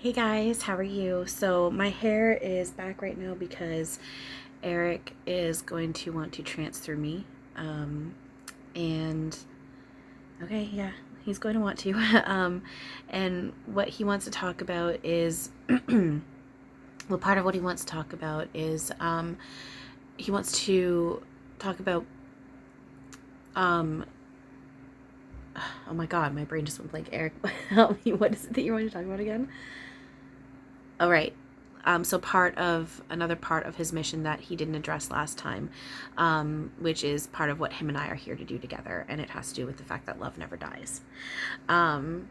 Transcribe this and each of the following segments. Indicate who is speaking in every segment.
Speaker 1: Hey guys, how are you? So my hair is back right now because Erik is going to want to trance through me. And okay, yeah, he's going to want to. And what he wants to talk about is, well, part of what he wants to talk about is, he wants to talk about, um, oh my God, my brain just went blank. Erik, help me. What is it that you want to talk about again? Oh, right. So another part of his mission that he didn't address last time, which is part of what him and I are here to do together, and it has to do with the fact that love never dies. Um,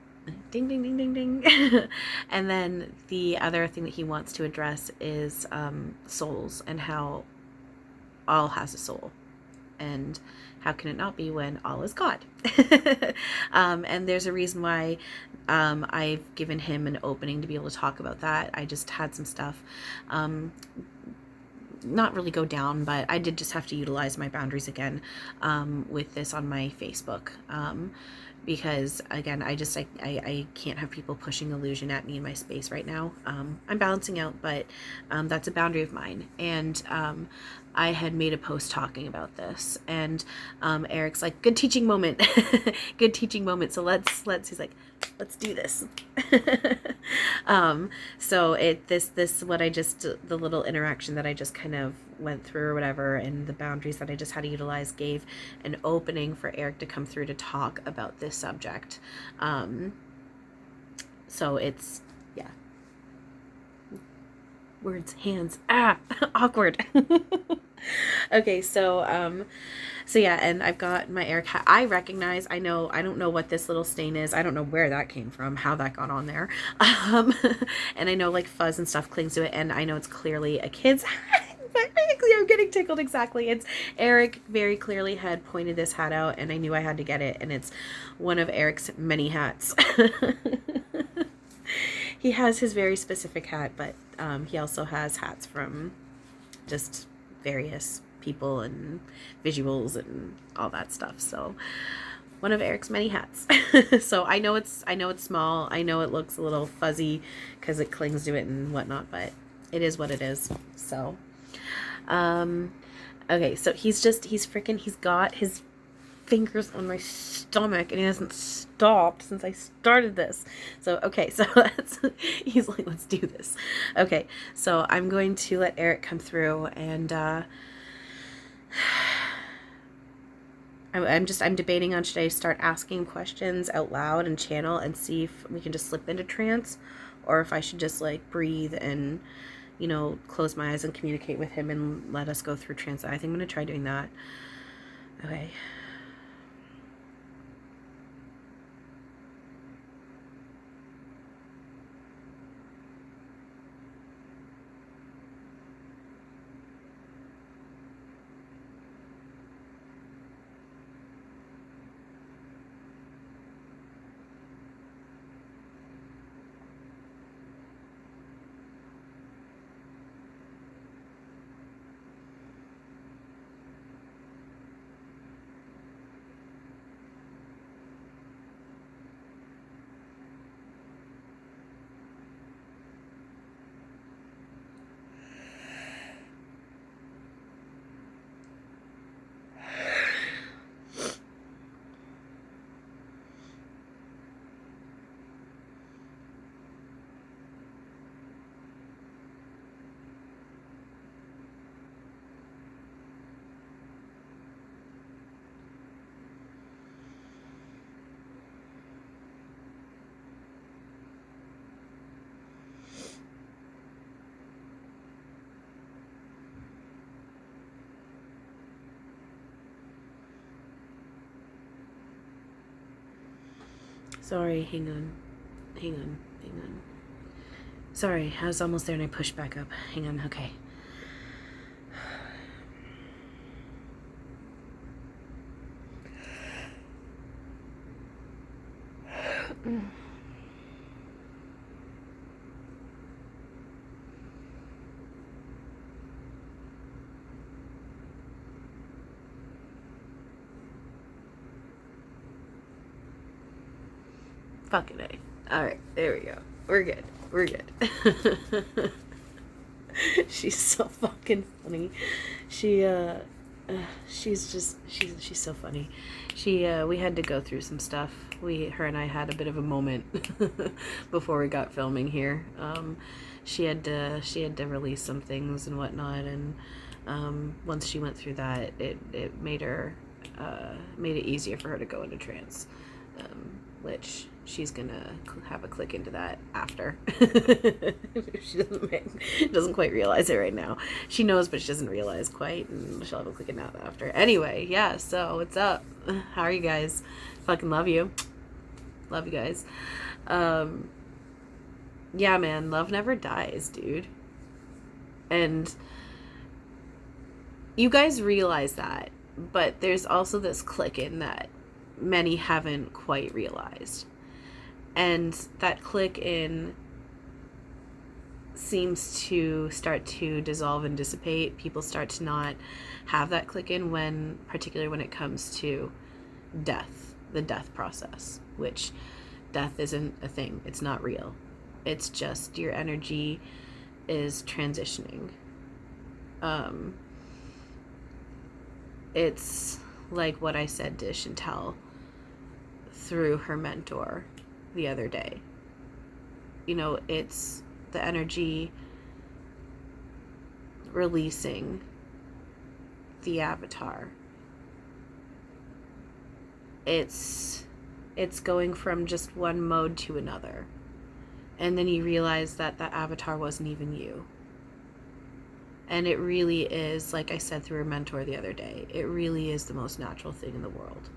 Speaker 1: ding, ding, ding, ding, ding. And then the other thing that he wants to address is souls and how all has a soul. And how can it not be when all is God? And there's a reason why I've given him an opening to be able to talk about that. I just had some stuff not really go down, but I did just have to utilize my boundaries again with this on my Facebook. Because again, I can't have people pushing illusion at me in my space right now. I'm balancing out, but that's a boundary of mine. And I had made a post talking about this, and Erik's like, good teaching moment. Good teaching moment. So he's like, let's do this. So what I just, the little interaction that I just kind of went through or whatever, and the boundaries that I just had to utilize gave an opening for Erik to come through to talk about this subject. So it's, yeah. Words, hands, awkward. Okay, so yeah, and I've got my Erik hat. I don't know what this little stain is. I don't know where that came from, how that got on there. And I know like fuzz and stuff clings to it, and I know it's clearly a kid's hat. But I'm getting tickled exactly. It's Erik very clearly had pointed this hat out, and I knew I had to get it, and it's one of Erik's many hats. He has his very specific hat, but he also has hats from just various people and visuals and all that stuff. So one of Erik's many hats. So I know it's small. I know it looks a little fuzzy because it clings to it and whatnot, but it is what it is. So okay, so he's got his fingers on my stomach, and he hasn't stopped since I started this. So okay, so he's like, let's do this. Okay, so I'm going to let Erik come through, and I'm debating on, should I start asking questions out loud and channel and see if we can just slip into trance, or if I should just like breathe and close my eyes and communicate with him and let us go through trance. I think I'm going to try doing that. Okay. Sorry, hang on. Sorry, I was almost there and I pushed back up. Hang on, okay. Fucking A. Alright, there we go. We're good. We're good. She's so fucking funny. She's so funny. We had to go through some stuff. Her and I had a bit of a moment before we got filming here. She had to release some things and whatnot, and once she went through that, it made it easier for her to go into trance, which she's gonna have a click into that after. She doesn't quite realize it right now. She knows, but she doesn't realize quite, and she'll have a click in that after. Anyway, yeah, so what's up? How are you guys? Fucking love you. Love you guys. Yeah, man, love never dies, dude. And you guys realize that, but there's also this click in that many haven't quite realized. And that click in seems to start to dissolve and dissipate. People start to not have that click in particularly when it comes to death, the death process, which death isn't a thing. It's not real. It's just your energy is transitioning. It's like what I said to Chantal through her mentor the other day. It's the energy releasing the avatar. It's going from just one mode to another. And then you realize that that avatar wasn't even you. And it really is, like I said through her mentor the other day, it really is the most natural thing in the world.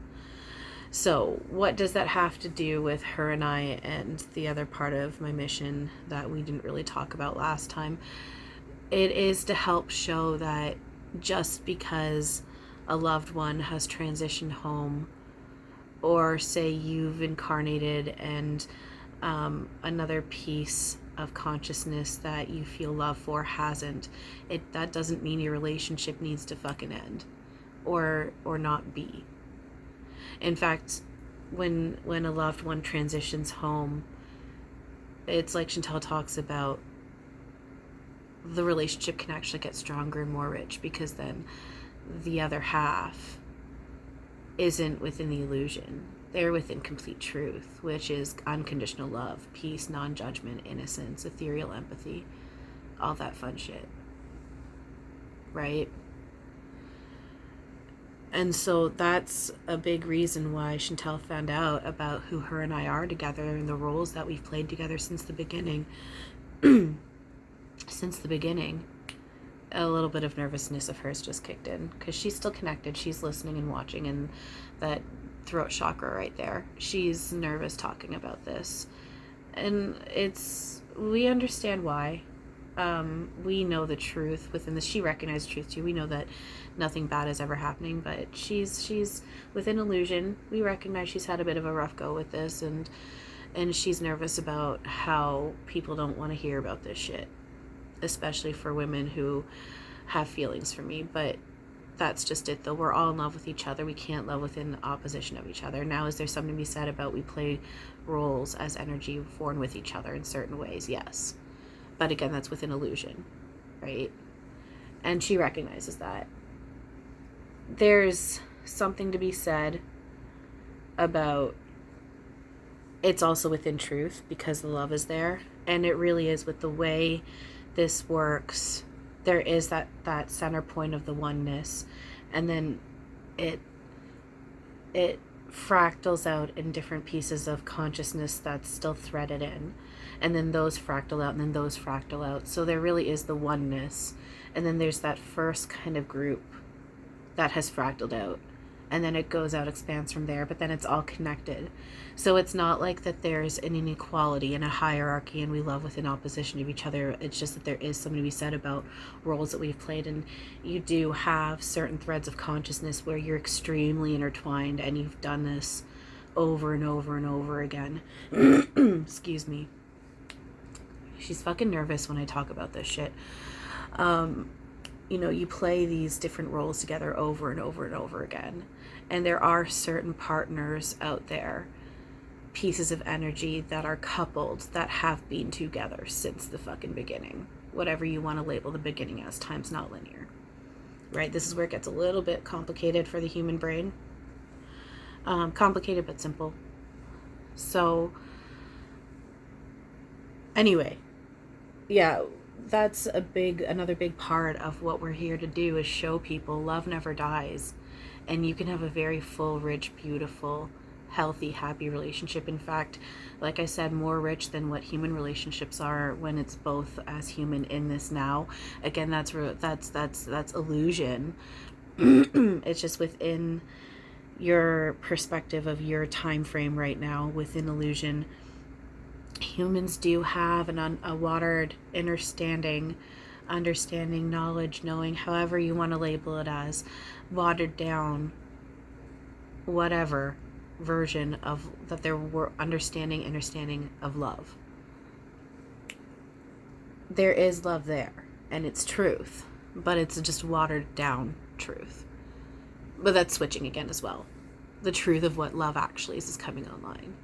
Speaker 1: So what does that have to do with her and I and the other part of my mission that we didn't really talk about last time? It is to help show that just because a loved one has transitioned home, or say you've incarnated and another piece of consciousness that you feel love for hasn't, that doesn't mean your relationship needs to fucking end or not be. In fact, when a loved one transitions home, it's like Chantal talks about, the relationship can actually get stronger and more rich, because then the other half isn't within the illusion. They're within complete truth, which is unconditional love, peace, non-judgment, innocence, ethereal empathy, all that fun shit. Right? And so that's a big reason why Chantal found out about who her and I are together and the roles that we've played together since the beginning. Since the beginning. A little bit of nervousness of hers just kicked in, because she's still connected. She's listening and watching, and that throat chakra right there. She's nervous talking about this. And we understand why. We know the truth within this. She recognized the truth too. We know that nothing bad is ever happening, but she's within illusion. We recognize she's had a bit of a rough go with this, and she's nervous about how people don't want to hear about this shit, especially for women who have feelings for me. But that's just it, though. We're all in love with each other. We can't love within opposition of each other. Now, is there something to be said about we play roles as energy for and with each other in certain ways? Yes. But again, that's within illusion, right? And she recognizes that. There's something to be said about it's also within truth, because the love is there. And it really is, with the way this works, there is that center point of the oneness, and then it fractals out in different pieces of consciousness that's still threaded in, and then those fractal out, and then those fractal out. So there really is the oneness, and then there's that first kind of group that has fractaled out, and then it goes out, expands from there, but then it's all connected. So it's not like that there's an inequality and a hierarchy and we love within opposition of each other. It's just that there is something to be said about roles that we've played, and you do have certain threads of consciousness where you're extremely intertwined, and you've done this over and over and over again. Excuse me. She's fucking nervous when I talk about this shit. You play these different roles together over and over and over again. And there are certain partners out there pieces of energy that are coupled, that have been together since the fucking beginning. Whatever you want to label the beginning as, time's not linear. Right? This is where it gets a little bit complicated for the human brain. Complicated but simple. So, anyway, yeah, that's another big part of what we're here to do, is show people love never dies. And you can have a very full, rich, beautiful, healthy, happy relationship. In fact, like I said, more rich than what human relationships are when it's both as human in this now. Again, that's illusion. It's just within your perspective of your time frame right now, within illusion. Humans do have a watered understanding, knowledge, knowing, however you want to label it as, watered down, whatever version of that there were understanding of love. There is love there, and it's truth, but it's just watered down truth. But that's switching again as well. The truth of what love actually is coming online.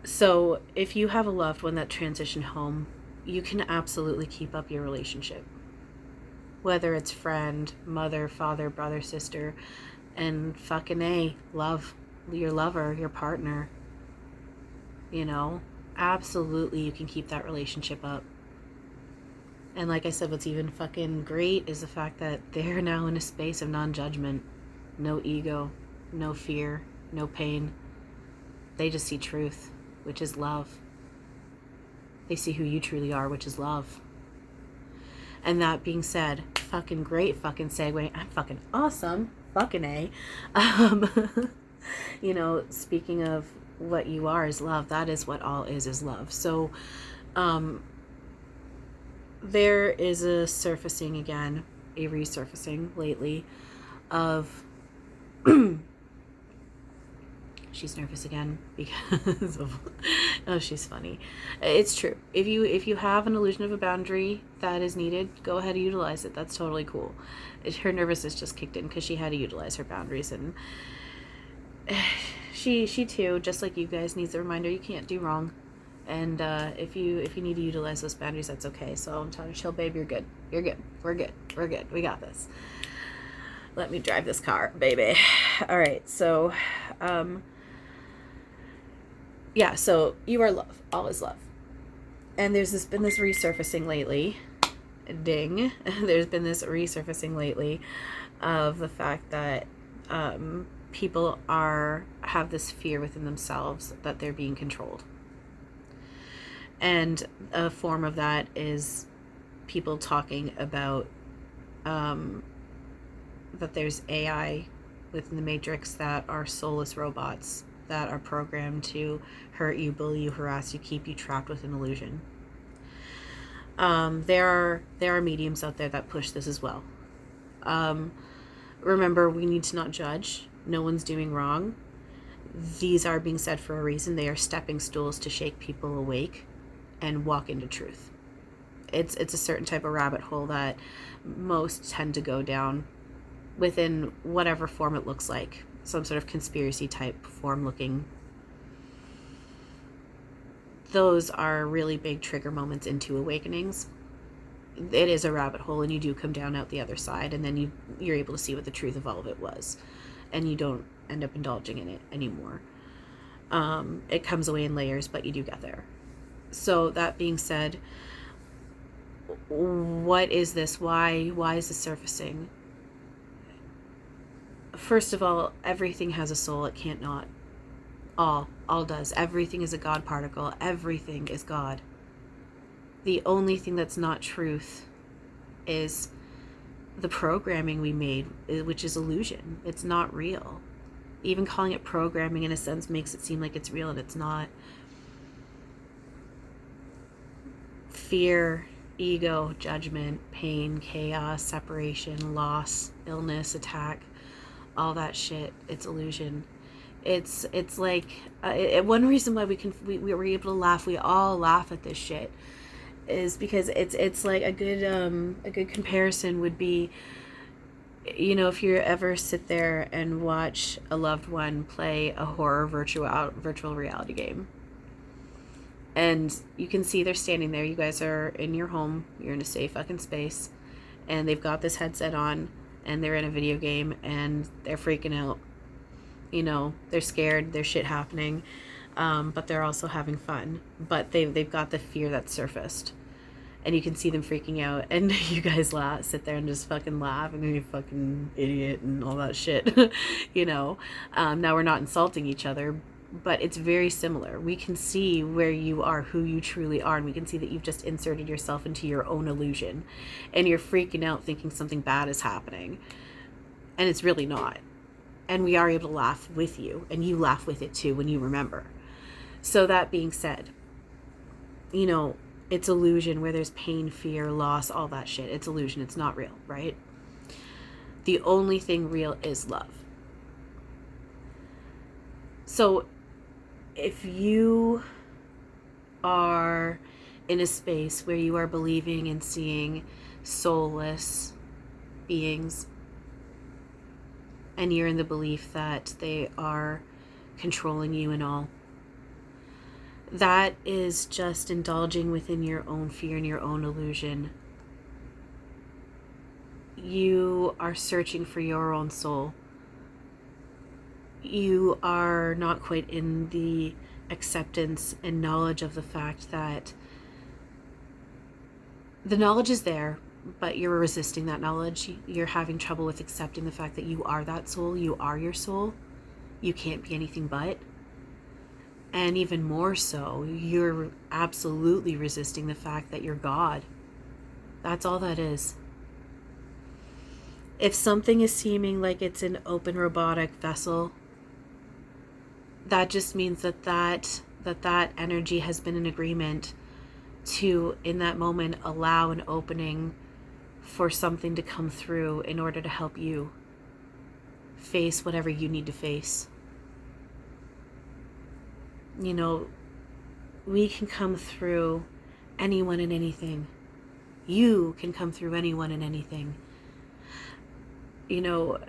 Speaker 1: So if you have a loved one that transitioned home, you can absolutely keep up your relationship. Whether it's friend, mother, father, brother, sister, and fucking A, love your lover, your partner. You know, absolutely you can keep that relationship up. And like I said, what's even fucking great is the fact that they're now in a space of non-judgment. No ego, no fear, no pain. They just see truth, which is love. They see who you truly are, which is love. And that being said, fucking great fucking segue. I'm fucking awesome. Fucking A. You know, speaking of what you are is love. That is what all is love. So, there is a surfacing again, a resurfacing lately of she's nervous again because of oh, she's funny. It's true. If you have an illusion of a boundary that is needed, go ahead and utilize it. That's totally cool. Her nervousness just kicked in because she had to utilize her boundaries, and she too, just like you guys, needs a reminder you can't do wrong. And if you need to utilize those boundaries, that's okay. So I'm telling her, chill, babe, you're good. You're good. We're good. We're good. We got this. Let me drive this car, baby. All right. So, yeah. So you are love. All is love. And there's been this resurfacing lately. Ding. There's been this resurfacing lately of the fact that people have this fear within themselves that they're being controlled. And a form of that is people talking about that there's AI within the Matrix that are soulless robots that are programmed to hurt you, bully you, harass you, keep you trapped within illusion. There are mediums out there that push this as well. Remember, we need to not judge. No one's doing wrong. These are being said for a reason. They are stepping stools to shake people awake and walk into truth. It's a certain type of rabbit hole that most tend to go down within whatever form it looks like. Some sort of conspiracy type form looking. Those are really big trigger moments into awakenings. It is a rabbit hole, and you do come down out the other side, and then you're able to see what the truth of all of it was, and you don't end up indulging in it anymore. It comes away in layers, but you do get there. So that being said, what is this? Why is this surfacing? First of all, everything has a soul. It can't not. All does. Everything is a God particle. Everything is God. The only thing that's not truth is the programming we made, which is illusion. It's not real. Even calling it programming in a sense makes it seem like it's real, and it's not. Fear, ego, judgment, pain, chaos, separation, loss, illness, attack, all that shit, it's illusion. It's like one reason why we were able to laugh, we all laugh at this shit, is because it's like a good comparison would be You know, if you ever sit there and watch a loved one play a horror virtual reality game, and you can see they're standing there, you guys are in your home, you're in a safe fucking space, and they've got this headset on, and they're in a video game, and they're freaking out. You know, they're scared, there's shit happening, but they're also having fun. But they've got the fear that's surfaced. And you can see them freaking out, and you guys sit there and just fucking laugh, and you fucking idiot and all that shit. You know, now we're not insulting each other, but it's very similar. We can see where you are, who you truly are, and we can see that you've just inserted yourself into your own illusion, and you're freaking out thinking something bad is happening, and it's really not. And we are able to laugh with you, and you laugh with it too when you remember. So that being said, you know, it's illusion where there's pain, fear, loss, all that shit. It's illusion. It's not real, right? The only thing real is love. So if you are in a space where you are believing and seeing soulless beings, and you're in the belief that they are controlling you and all, that is just indulging within your own fear and your own illusion. You are searching for your own soul. You are not quite in the acceptance and knowledge of the fact that the knowledge is there, but you're resisting that knowledge. You're having trouble with accepting the fact that you are that soul. You are your soul. You can't be anything but. And even more so, you're absolutely resisting the fact that you're God. That's all that is. If something is seeming like it's an open robotic vessel, that just means that energy has been in agreement to, in that moment, allow an opening for something to come through in order to help you face whatever you need to face. You know, we can come through anyone and anything. You can come through anyone and anything. You know,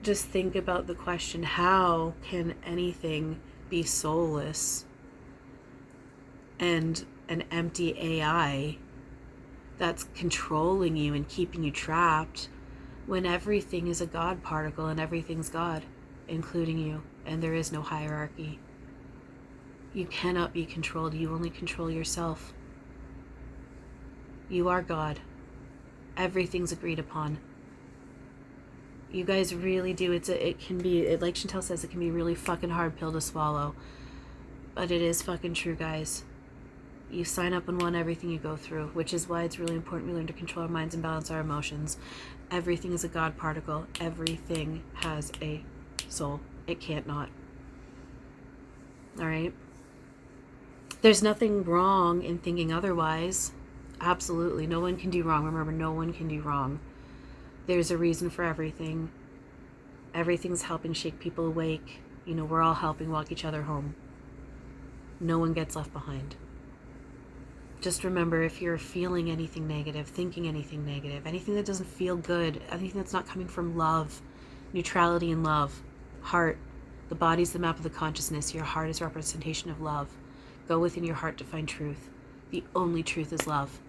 Speaker 1: just think about the question, how can anything be soulless and an empty AI that's controlling you and keeping you trapped when everything is a God particle and everything's God, including you, and there is no hierarchy. You cannot be controlled. You only control yourself. You are God. Everything's agreed upon. You guys really do. It can be, like Chantal says, it can be a really fucking hard pill to swallow. But it is fucking true, guys. You sign up and want everything you go through, which is why it's really important we learn to control our minds and balance our emotions. Everything is a God particle. Everything has a soul. It can't not. All right? There's nothing wrong in thinking otherwise. Absolutely. No one can do wrong. Remember, no one can do wrong. There's a reason for everything. Everything's helping shake people awake. You know, we're all helping walk each other home. No one gets left behind. Just remember, if you're feeling anything negative, thinking anything negative, anything that doesn't feel good, anything that's not coming from love, neutrality and love, heart, the body's the map of the consciousness. Your heart is a representation of love. Go within your heart to find truth. The only truth is love.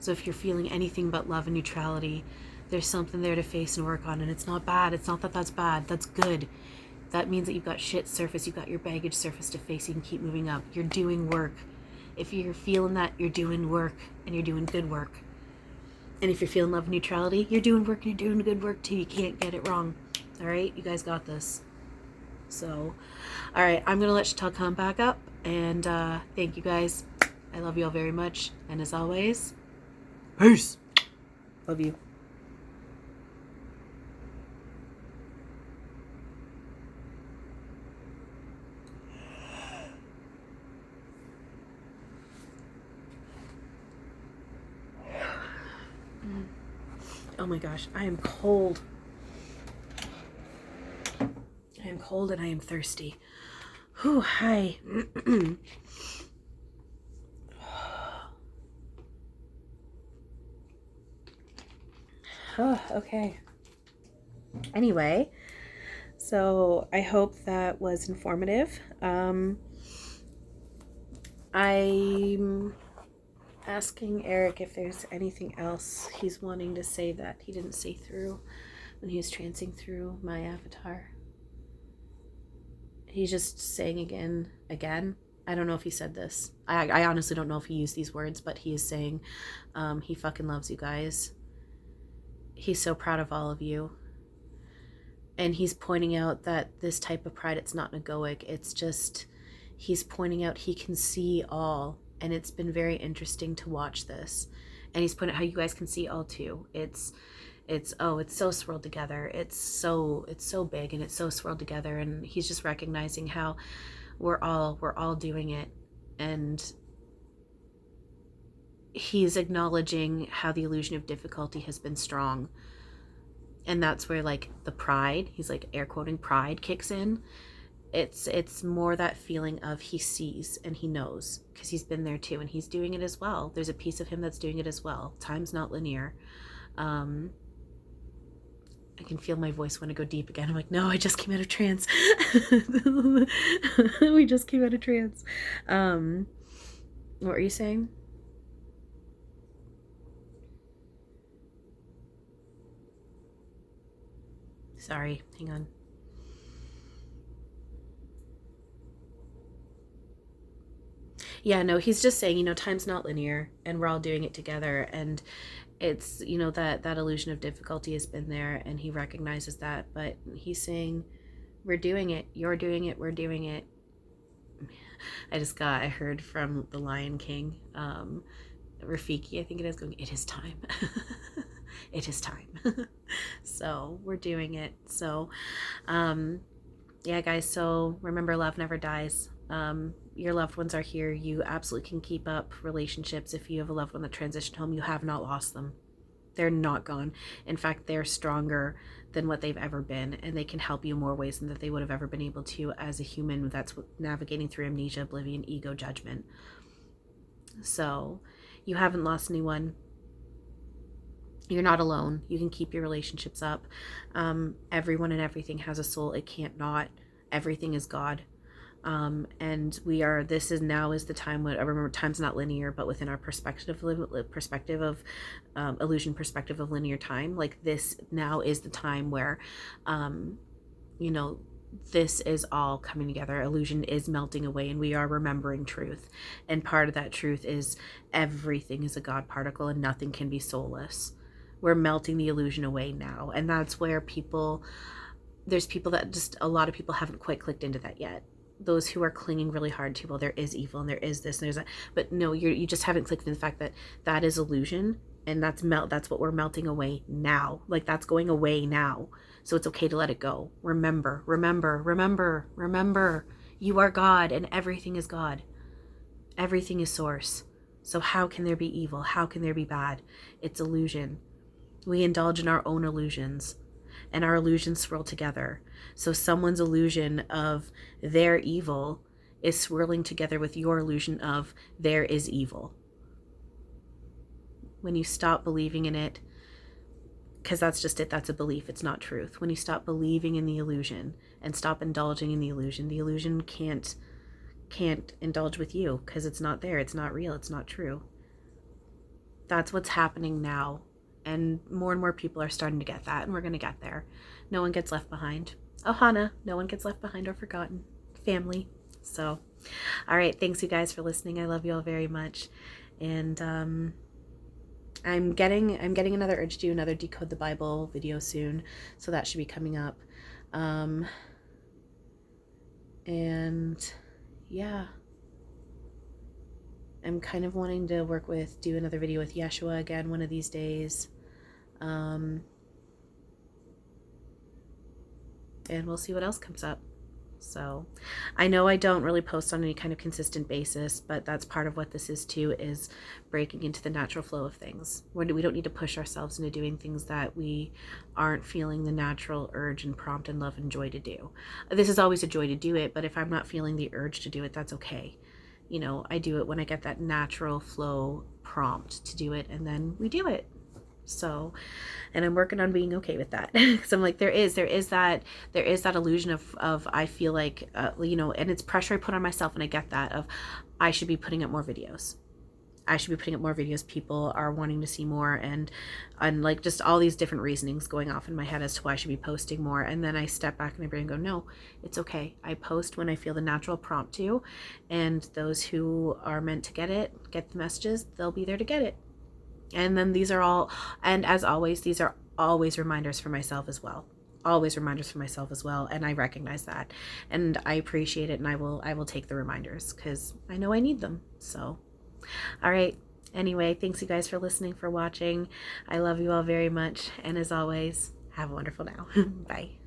Speaker 1: So if you're feeling anything but love and neutrality, there's something there to face and work on, and it's not bad. It's not that that's bad. That's good. That means that you've got shit surface. You've got your baggage surface to face. You can keep moving up. You're doing work. If you're feeling that, you're doing work, and you're doing good work. And if you're feeling love and neutrality, you're doing work and you're doing good work too. You can't get it wrong. All right? You guys got this. So, all right. I'm going to let Chantal come back up. And thank you guys. I love you all very much. And as always, peace. Love you. Oh my gosh, I am cold. I am cold and I am thirsty. Whew, hi. Oh, okay. Anyway, so I hope that was informative. I'm asking Erik if there's anything else he's wanting to say that he didn't say through when he was trancing through my avatar. He's just saying again. I don't know if he said this. I honestly don't know if he used these words, but he is saying he fucking loves you guys. He's so proud of all of you. And he's pointing out that this type of pride, it's not egoic. It's just, he's pointing out he can see all. And it's been very interesting to watch this. And he's pointing out how you guys can see all too. It's so swirled together. It's so big and it's so swirled together. And he's just recognizing how we're all doing it. And he's acknowledging how the illusion of difficulty has been strong. And that's where like the pride, he's like air quoting pride, kicks in. It's more that feeling of he sees and he knows because he's been there too and he's doing it as well. There's a piece of him that's doing it as well. Time's not linear. I can feel my voice want to go deep again. I'm like, no, I just came out of trance. We just came out of trance. What were you saying? Sorry, hang on. Yeah, no, he's just saying, time's not linear and we're all doing it together. And it's, that illusion of difficulty has been there and he recognizes that. But he's saying, we're doing it. You're doing it. We're doing it. I heard from the Lion King, Rafiki, I think it is, going, it is time. It is time. So we're doing it. So, yeah, guys. So remember, love never dies. Your loved ones are here. You absolutely can keep up relationships. If you have a loved one that transitioned home, you have not lost them. They're not gone. In fact, they're stronger than what they've ever been, and they can help you in more ways than that they would have ever been able to as a human that's navigating through amnesia, oblivion, ego, judgment. So you haven't lost anyone. You're not alone. You can keep your relationships up. Everyone and everything has a soul. It can't not. Everything is God. And this is the time when, I remember, time's not linear, but within our perspective of illusion perspective of linear time, like this now is the time where, this is all coming together. Illusion is melting away and we are remembering truth. And part of that truth is everything is a God particle and nothing can be soulless. We're melting the illusion away now. And that's where there's people that just, a lot of people haven't quite clicked into that yet. Those who are clinging really hard to, well, there is evil and there is this and there's that, but no, you just haven't clicked in the fact that that is illusion and that's what we're melting away now. Like that's going away now. So it's okay to let it go. Remember, you are God and everything is God. Everything is source. So how can there be evil? How can there be bad? It's illusion. We indulge in our own illusions. And our illusions swirl together. So someone's illusion of their evil is swirling together with your illusion of there is evil. When you stop believing in it, because that's just it, that's a belief, it's not truth. When you stop believing in the illusion and stop indulging in the illusion can't indulge with you because it's not there, it's not real, it's not true. That's what's happening now. And more people are starting to get that, and we're going to get there. No one gets left behind. Ohana, no one gets left behind or forgotten. Family. So, all right. Thanks, you guys, for listening. I love you all very much. And I'm getting another urge to do another Decode the Bible video soon. So that should be coming up. And yeah. I'm kind of wanting to do another video with Yeshua again one of these days. And we'll see what else comes up. So I know I don't really post on any kind of consistent basis, but that's part of what this is too, is breaking into the natural flow of things. We don't need to push ourselves into doing things that we aren't feeling the natural urge and prompt and love and joy to do. This is always a joy to do it, but if I'm not feeling the urge to do it, that's okay. You know, I do it when I get that natural flow prompt to do it, and then we do it. So, and I'm working on being okay with that. Because I'm like, there is that illusion of I feel like, you know, and it's pressure I put on myself, and I get that, of I should be putting up more videos. I should be putting up more videos. People are wanting to see more, and like just all these different reasonings going off in my head as to why I should be posting more. And then I step back in my brain and go, no, it's okay. I post when I feel the natural prompt to, and those who are meant to get the messages, they'll be there to get it. And then these are all, and as always, these are always reminders for myself as well. Always reminders for myself as well. And I recognize that, and I appreciate it. And I will take the reminders, because I know I need them. So, all right. Anyway, thanks you guys for listening, for watching. I love you all very much. And as always, have a wonderful now. Bye.